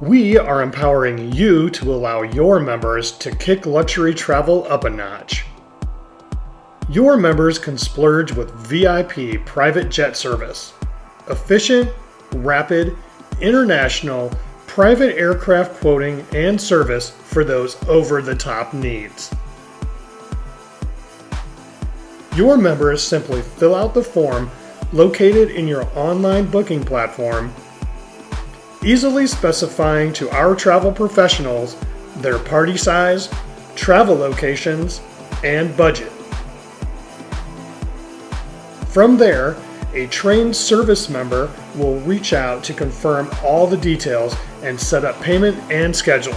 We are empowering you to allow your members to kick luxury travel up a notch. Your members can splurge with VIP private jet service. Efficient, rapid, international, private aircraft quoting and service for those over-the-top needs. Your members simply fill out the form located in your online booking platform, easily specifying to our travel professionals their party size, travel locations, and budget. From there, a trained service member will reach out to confirm all the details and set up payment and scheduling.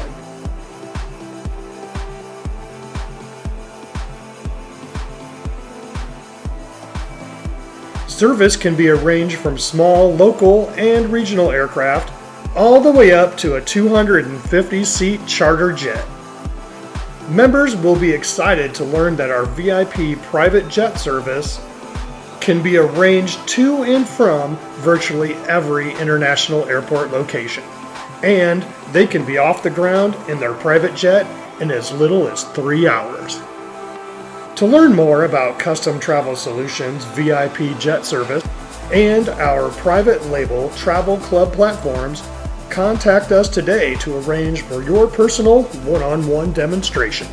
Service can be arranged from small, local, and regional aircraft all the way up to a 250-seat charter jet. Members will be excited to learn that our VIP private jet service can be arranged to and from virtually every international airport location, and they can be off the ground in their private jet in as little as 3 hours. To learn more about Custom Travel Solutions VIP jet service and our private label travel club platforms, contact us today to arrange for your personal one-on-one demonstration.